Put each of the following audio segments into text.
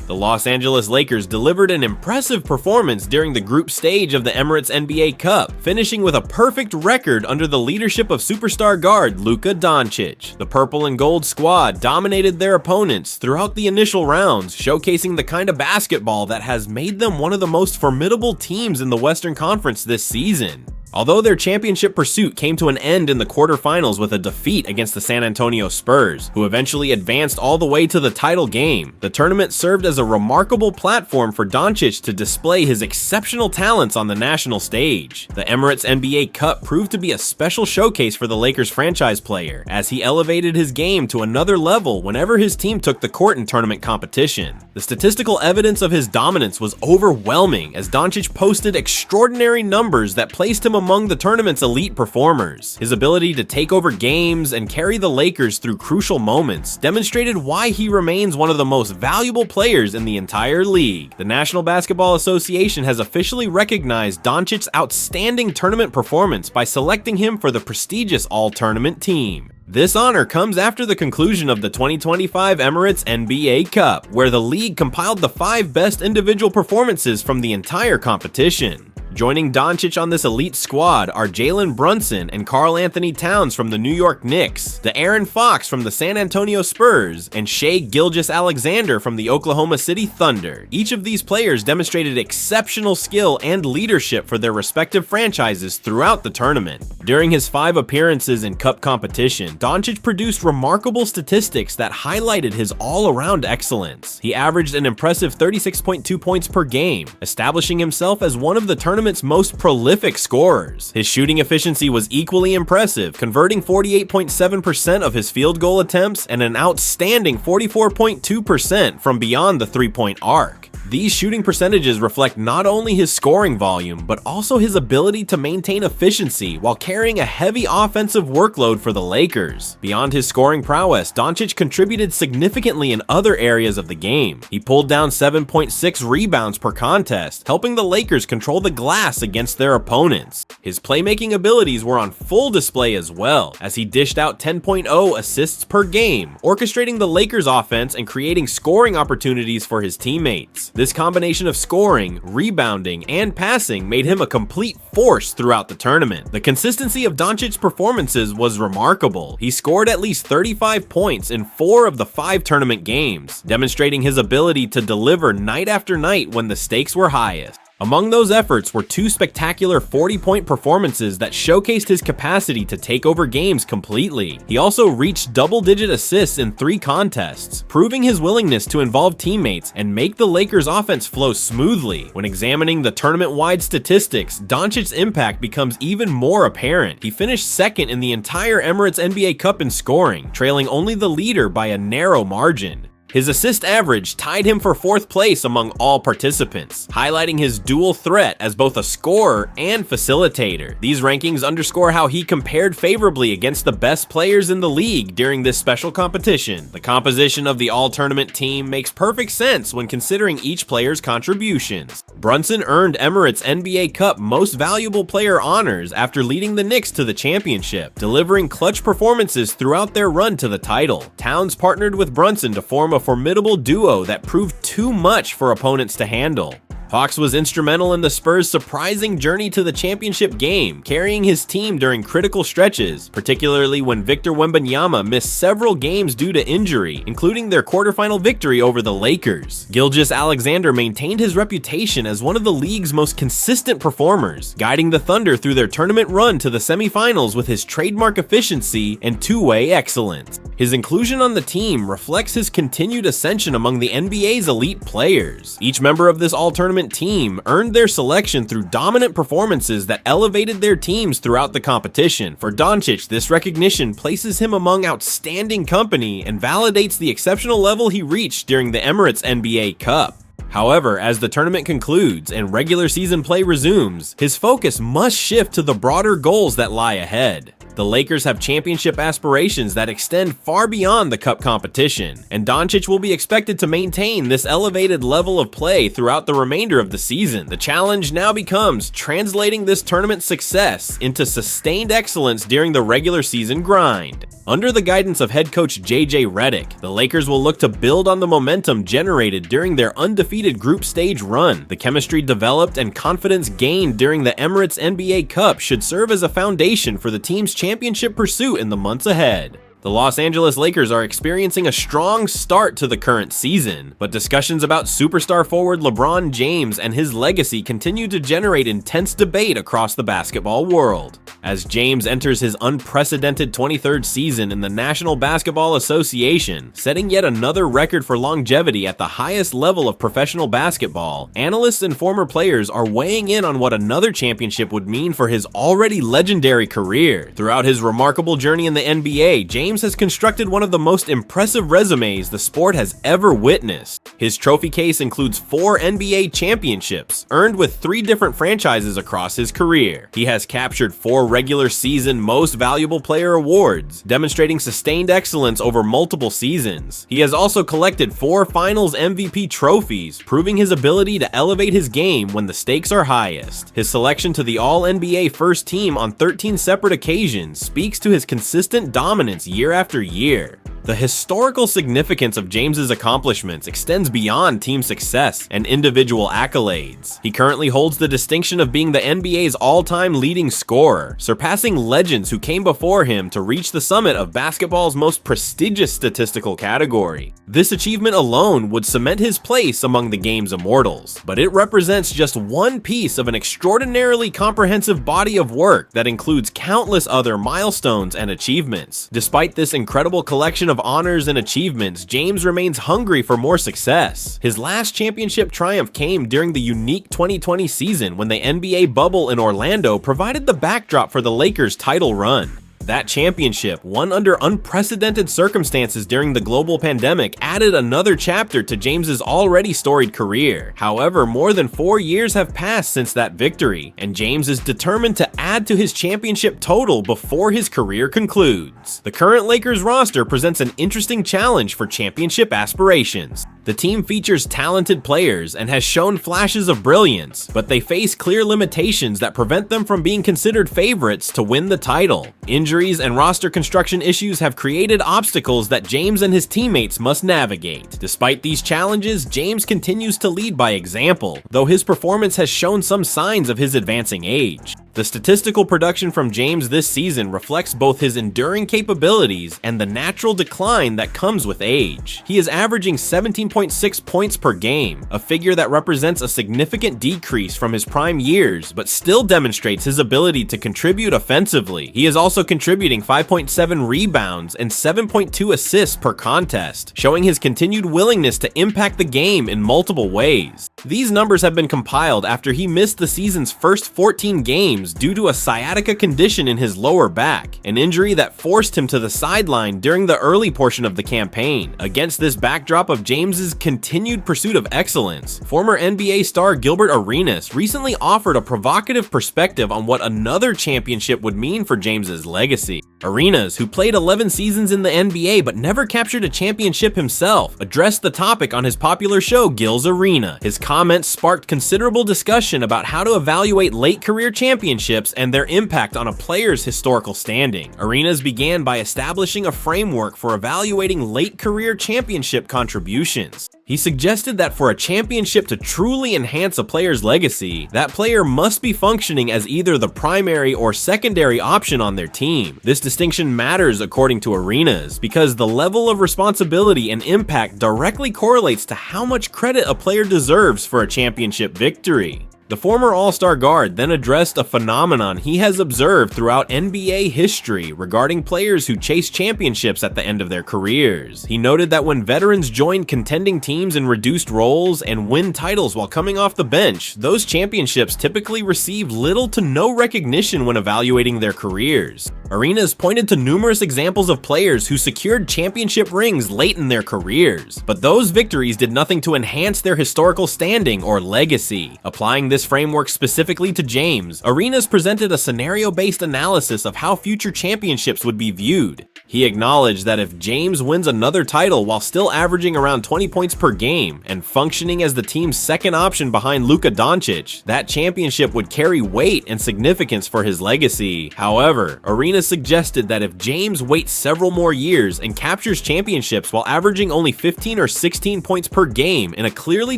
The Los Angeles Lakers delivered an impressive performance during the group stage of the Emirates NBA Cup, finishing with a perfect record under the leadership of superstar guard Luka Doncic. The purple and gold squad dominated their opponents throughout the initial rounds, showcasing the kind of basketball that has made them one of the most formidable teams in the Western Conference this season. Although their championship pursuit came to an end in the quarterfinals with a defeat against the San Antonio Spurs, who eventually advanced all the way to the title game, the tournament served as a remarkable platform for Doncic to display his exceptional talents on the national stage. The Emirates NBA Cup proved to be a special showcase for the Lakers franchise player, as he elevated his game to another level whenever his team took the court in tournament competition. The statistical evidence of his dominance was overwhelming, as Doncic posted extraordinary numbers that placed him among the tournament's elite performers. His ability to take over games and carry the Lakers through crucial moments demonstrated why he remains one of the most valuable players in the entire league. The National Basketball Association has officially recognized Doncic's outstanding tournament performance by selecting him for the prestigious All-Tournament team. This honor comes after the conclusion of the 2025 Emirates NBA Cup, where the league compiled the 5 best individual performances from the entire competition. Joining Doncic on this elite squad are Jalen Brunson and Karl Anthony Towns from the New York Knicks, De'Aaron Fox from the San Antonio Spurs, and Shai Gilgeous-Alexander from the Oklahoma City Thunder. Each of these players demonstrated exceptional skill and leadership for their respective franchises throughout the tournament. During his 5 appearances in Cup competition, Doncic produced remarkable statistics that highlighted his all-around excellence. He averaged an impressive 36.2 points per game, establishing himself as one of the tournament's most prolific scorers. His shooting efficiency was equally impressive, converting 48.7% of his field goal attempts and an outstanding 44.2% from beyond the three-point arc. These shooting percentages reflect not only his scoring volume, but also his ability to maintain efficiency while carrying a heavy offensive workload for the Lakers. Beyond his scoring prowess, Doncic contributed significantly in other areas of the game. He pulled down 7.6 rebounds per contest, helping the Lakers control the glass against their opponents. His playmaking abilities were on full display as well, as he dished out 10.0 assists per game, orchestrating the Lakers' offense and creating scoring opportunities for his teammates. This combination of scoring, rebounding, and passing made him a complete force throughout the tournament. The consistency of Doncic's performances was remarkable. He scored at least 35 points in 4 of the 5 tournament games, demonstrating his ability to deliver night after night when the stakes were highest. Among those efforts were 2 spectacular 40-point performances that showcased his capacity to take over games completely. He also reached double-digit assists in 3 contests, proving his willingness to involve teammates and make the Lakers' offense flow smoothly. When examining the tournament-wide statistics, Doncic's impact becomes even more apparent. He finished second in the entire Emirates NBA Cup in scoring, trailing only the leader by a narrow margin. His assist average tied him for 4th place among all participants, highlighting his dual threat as both a scorer and facilitator. These rankings underscore how he compared favorably against the best players in the league during this special competition. The composition of the all-tournament team makes perfect sense when considering each player's contributions. Brunson earned Emirates NBA Cup Most Valuable Player honors after leading the Knicks to the championship, delivering clutch performances throughout their run to the title. Towns partnered with Brunson to form a formidable duo that proved too much for opponents to handle. Fox was instrumental in the Spurs' surprising journey to the championship game, carrying his team during critical stretches, particularly when Victor Wembanyama missed several games due to injury, including their quarterfinal victory over the Lakers. Gilgeous-Alexander maintained his reputation as one of the league's most consistent performers, guiding the Thunder through their tournament run to the semifinals with his trademark efficiency and two-way excellence. His inclusion on the team reflects his continued ascension among the NBA's elite players. Each member of this all-tournament team earned their selection through dominant performances that elevated their teams throughout the competition. For Doncic, this recognition places him among outstanding company and validates the exceptional level he reached during the Emirates NBA Cup. However, as the tournament concludes and regular season play resumes, his focus must shift to the broader goals that lie ahead. The Lakers have championship aspirations that extend far beyond the Cup competition, and Doncic will be expected to maintain this elevated level of play throughout the remainder of the season. The challenge now becomes translating this tournament success into sustained excellence during the regular season grind. Under the guidance of head coach JJ Redick, the Lakers will look to build on the momentum generated during their undefeated group stage run. The chemistry developed and confidence gained during the Emirates NBA Cup should serve as a foundation for the team's championship pursuit in the months ahead. The Los Angeles Lakers are experiencing a strong start to the current season, but discussions about superstar forward LeBron James and his legacy continue to generate intense debate across the basketball world. As James enters his unprecedented 23rd season in the National Basketball Association, setting yet another record for longevity at the highest level of professional basketball, analysts and former players are weighing in on what another championship would mean for his already legendary career. Throughout his remarkable journey in the NBA, James has constructed one of the most impressive resumes the sport has ever witnessed. His trophy case includes 4 NBA championships, earned with 3 different franchises across his career. He has captured 4 regular season Most Valuable Player awards, demonstrating sustained excellence over multiple seasons. He has also collected 4 Finals MVP trophies, proving his ability to elevate his game when the stakes are highest. His selection to the All-NBA First Team on 13 separate occasions speaks to his consistent dominance year after year. The historical significance of James's accomplishments extends beyond team success and individual accolades. He currently holds the distinction of being the NBA's all-time leading scorer, surpassing legends who came before him to reach the summit of basketball's most prestigious statistical category. This achievement alone would cement his place among the game's immortals, but it represents just one piece of an extraordinarily comprehensive body of work that includes countless other milestones and achievements. Despite this incredible collection of honors and achievements, James remains hungry for more success. His last championship triumph came during the unique 2020 season when the NBA bubble in Orlando provided the backdrop for the Lakers' title run. That championship, won under unprecedented circumstances during the global pandemic, added another chapter to James's already storied career. However, more than 4 years have passed since that victory, and James is determined to add to his championship total before his career concludes. The current Lakers roster presents an interesting challenge for championship aspirations. The team features talented players and has shown flashes of brilliance, but they face clear limitations that prevent them from being considered favorites to win the title. Injuries and roster construction issues have created obstacles that James and his teammates must navigate. Despite these challenges, James continues to lead by example, though his performance has shown some signs of his advancing age. The statistical production from James this season reflects both his enduring capabilities and the natural decline that comes with age. He is averaging 17.6 points per game, a figure that represents a significant decrease from his prime years, but still demonstrates his ability to contribute offensively. He is also contributing 5.7 rebounds and 7.2 assists per contest, showing his continued willingness to impact the game in multiple ways. These numbers have been compiled after he missed the season's first 14 games due to a sciatica condition in his lower back, an injury that forced him to the sideline during the early portion of the campaign. Against this backdrop of James's continued pursuit of excellence, former NBA star Gilbert Arenas recently offered a provocative perspective on what another championship would mean for James's legacy. Arenas, who played 11 seasons in the NBA but never captured a championship himself, addressed the topic on his popular show Gil's Arena. His comments sparked considerable discussion about how to evaluate late career championships and their impact on a player's historical standing. Arenas began by establishing a framework for evaluating late career championship contributions. He suggested that for a championship to truly enhance a player's legacy, that player must be functioning as either the primary or secondary option on their team. This distinction matters according to Arenas because the level of responsibility and impact directly correlates to how much credit a player deserves for a championship victory. The former All-Star guard then addressed a phenomenon he has observed throughout NBA history regarding players who chase championships at the end of their careers. He noted that when veterans join contending teams in reduced roles and win titles while coming off the bench, those championships typically receive little to no recognition when evaluating their careers. Arenas pointed to numerous examples of players who secured championship rings late in their careers, but those victories did nothing to enhance their historical standing or legacy. Applying this framework specifically to James, Arenas presented a scenario-based analysis of how future championships would be viewed. He acknowledged that if James wins another title while still averaging around 20 points per game and functioning as the team's second option behind Luka Doncic, that championship would carry weight and significance for his legacy. However, Arenas Arenas suggested that if James waits several more years and captures championships while averaging only 15 or 16 points per game in a clearly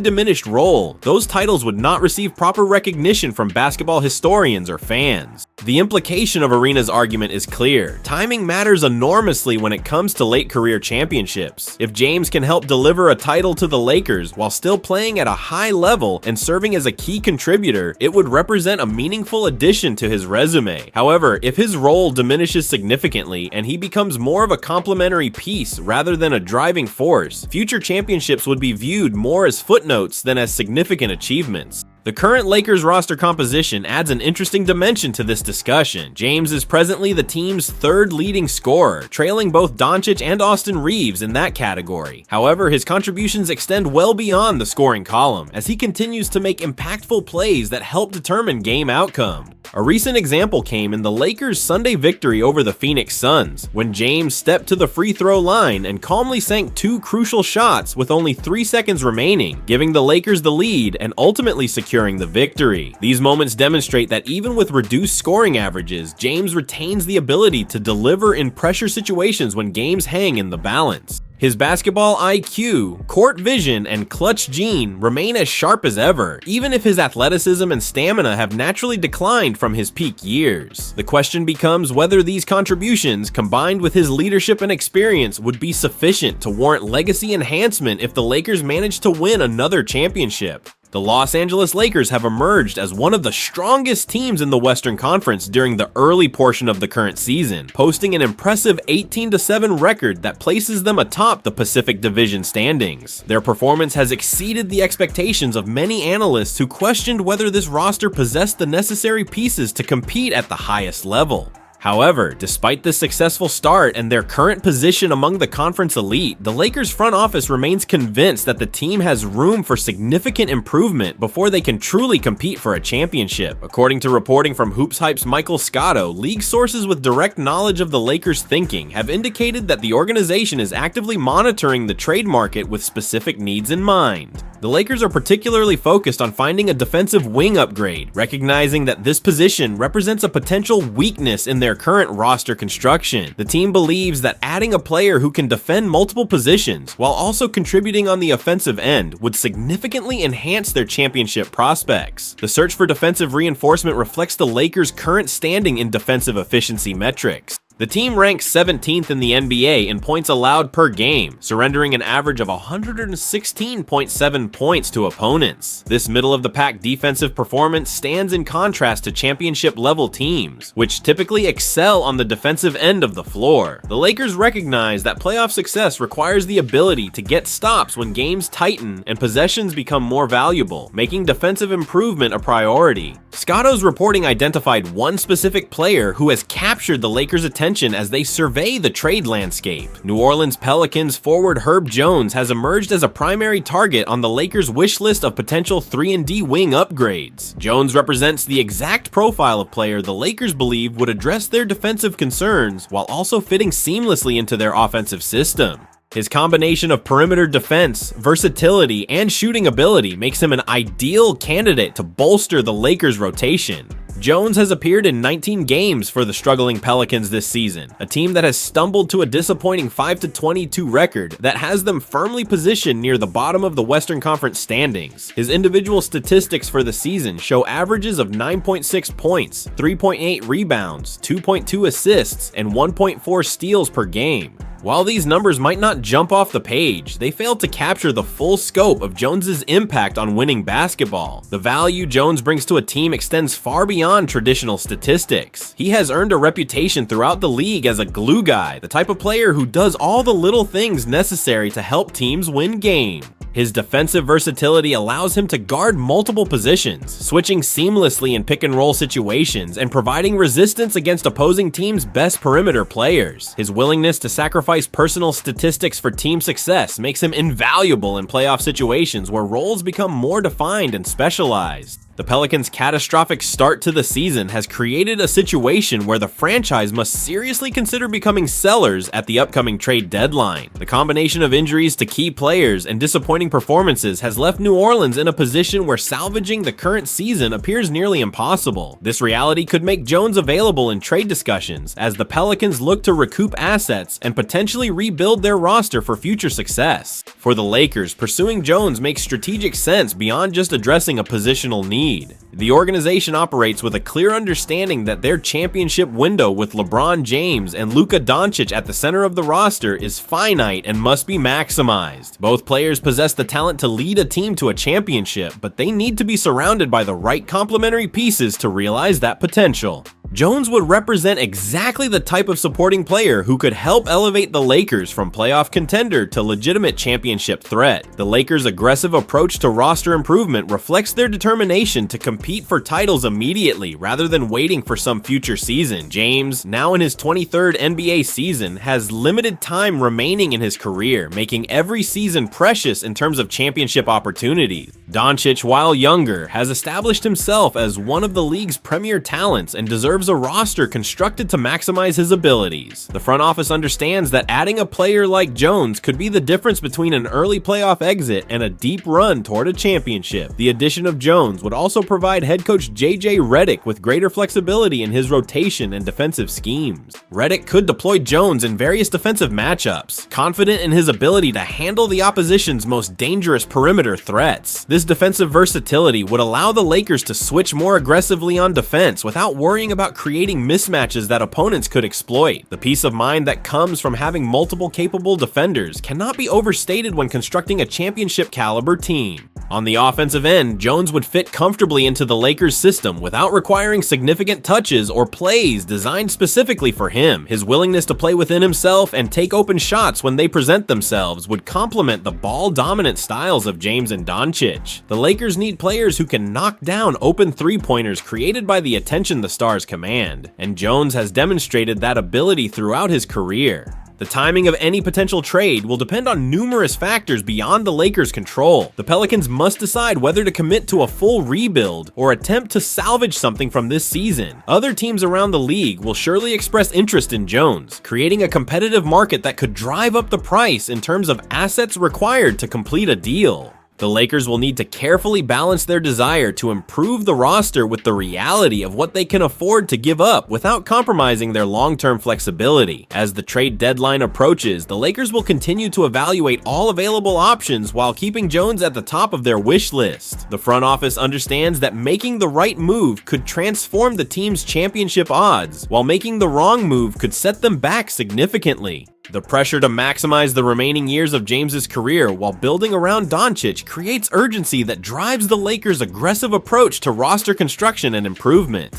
diminished role, those titles would not receive proper recognition from basketball historians or fans. The implication of Arenas' argument is clear. Timing matters enormously when it comes to late career championships. If James can help deliver a title to the Lakers while still playing at a high level and serving as a key contributor, it would represent a meaningful addition to his resume. However, if his role diminishes significantly and he becomes more of a complementary piece rather than a driving force, future championships would be viewed more as footnotes than as significant achievements. The current Lakers roster composition adds an interesting dimension to this discussion. James is presently the team's third leading scorer, trailing both Doncic and Austin Reeves in that category. However, his contributions extend well beyond the scoring column, as he continues to make impactful plays that help determine game outcome. A recent example came in the Lakers' Sunday victory over the Phoenix Suns, when James stepped to the free throw line and calmly sank two crucial shots with only 3 seconds remaining, giving the Lakers the lead and ultimately securing the victory. These moments demonstrate that even with reduced scoring averages, James retains the ability to deliver in pressure situations when games hang in the balance. His basketball IQ, court vision, and clutch gene remain as sharp as ever, even if his athleticism and stamina have naturally declined from his peak years. The question becomes whether these contributions, combined with his leadership and experience, would be sufficient to warrant legacy enhancement if the Lakers manage to win another championship. The Los Angeles Lakers have emerged as one of the strongest teams in the Western Conference during the early portion of the current season, posting an impressive 18-7 record that places them atop the Pacific Division standings. Their performance has exceeded the expectations of many analysts who questioned whether this roster possessed the necessary pieces to compete at the highest level. However, despite this successful start and their current position among the conference elite, the Lakers front office remains convinced that the team has room for significant improvement before they can truly compete for a championship. According to reporting from Hoops Hype's Michael Scotto, league sources with direct knowledge of the Lakers' thinking have indicated that the organization is actively monitoring the trade market with specific needs in mind. The Lakers are particularly focused on finding a defensive wing upgrade, recognizing that this position represents a potential weakness in their current roster construction. The team believes that adding a player who can defend multiple positions while also contributing on the offensive end would significantly enhance their championship prospects. The search for defensive reinforcement reflects the Lakers' current standing in defensive efficiency metrics. The team ranks 17th in the NBA in points allowed per game, surrendering an average of 116.7 points to opponents. This middle-of-the-pack defensive performance stands in contrast to championship-level teams, which typically excel on the defensive end of the floor. The Lakers recognize that playoff success requires the ability to get stops when games tighten and possessions become more valuable, making defensive improvement a priority. Scotto's reporting identified one specific player who has captured the Lakers' attention as they survey the trade landscape. New Orleans Pelicans forward Herb Jones has emerged as a primary target on the Lakers' wish list of potential 3-and-D wing upgrades. Jones represents the exact profile of player the Lakers believe would address their defensive concerns while also fitting seamlessly into their offensive system. His combination of perimeter defense, versatility, and shooting ability makes him an ideal candidate to bolster the Lakers' rotation. Jones has appeared in 19 games for the struggling Pelicans this season, a team that has stumbled to a disappointing 5-22 record that has them firmly positioned near the bottom of the Western Conference standings. His individual statistics for the season show averages of 9.6 points, 3.8 rebounds, 2.2 assists, and 1.4 steals per game. While these numbers might not jump off the page, they fail to capture the full scope of Jones's impact on winning basketball. The value Jones brings to a team extends far beyond traditional statistics. He has earned a reputation throughout the league as a glue guy, the type of player who does all the little things necessary to help teams win games. His defensive versatility allows him to guard multiple positions, switching seamlessly in pick-and-roll situations and providing resistance against opposing teams' best perimeter players. His willingness to sacrifice personal statistics for team success makes him invaluable in playoff situations where roles become more defined and specialized. The Pelicans' catastrophic start to the season has created a situation where the franchise must seriously consider becoming sellers at the upcoming trade deadline. The combination of injuries to key players and disappointing performances has left New Orleans in a position where salvaging the current season appears nearly impossible. This reality could make Jones available in trade discussions as the Pelicans look to recoup assets and potentially rebuild their roster for future success. For the Lakers, pursuing Jones makes strategic sense beyond just addressing a positional need. The organization operates with a clear understanding that their championship window with LeBron James and Luka Doncic at the center of the roster is finite and must be maximized. Both players possess the talent to lead a team to a championship, but they need to be surrounded by the right complementary pieces to realize that potential. Jones would represent exactly the type of supporting player who could help elevate the Lakers from playoff contender to legitimate championship threat. The Lakers' aggressive approach to roster improvement reflects their determination to compete for titles immediately rather than waiting for some future season. James, now in his 23rd NBA season, has limited time remaining in his career, making every season precious in terms of championship opportunities. Doncic, while younger, has established himself as one of the league's premier talents and deserves a roster constructed to maximize his abilities. The front office understands that adding a player like Jones could be the difference between an early playoff exit and a deep run toward a championship. The addition of Jones would also provide head coach JJ Redick with greater flexibility in his rotation and defensive schemes. Redick could deploy Jones in various defensive matchups, confident in his ability to handle the opposition's most dangerous perimeter threats. This defensive versatility would allow the Lakers to switch more aggressively on defense without worrying about creating mismatches that opponents could exploit. The peace of mind that comes from having multiple capable defenders cannot be overstated when constructing a championship caliber team. On the offensive end, Jones would fit comfortably into the Lakers' system without requiring significant touches or plays designed specifically for him. His willingness to play within himself and take open shots when they present themselves would complement the ball-dominant styles of James and Doncic. The Lakers need players who can knock down open three-pointers created by the attention the stars command, and Jones has demonstrated that ability throughout his career. The timing of any potential trade will depend on numerous factors beyond the Lakers' control. The Pelicans must decide whether to commit to a full rebuild or attempt to salvage something from this season. Other teams around the league will surely express interest in Jones, creating a competitive market that could drive up the price in terms of assets required to complete a deal. The Lakers will need to carefully balance their desire to improve the roster with the reality of what they can afford to give up without compromising their long-term flexibility. As the trade deadline approaches, the Lakers will continue to evaluate all available options while keeping Jones at the top of their wish list. The front office understands that making the right move could transform the team's championship odds, while making the wrong move could set them back significantly. The pressure to maximize the remaining years of James's career while building around Doncic creates urgency that drives the Lakers' aggressive approach to roster construction and improvement.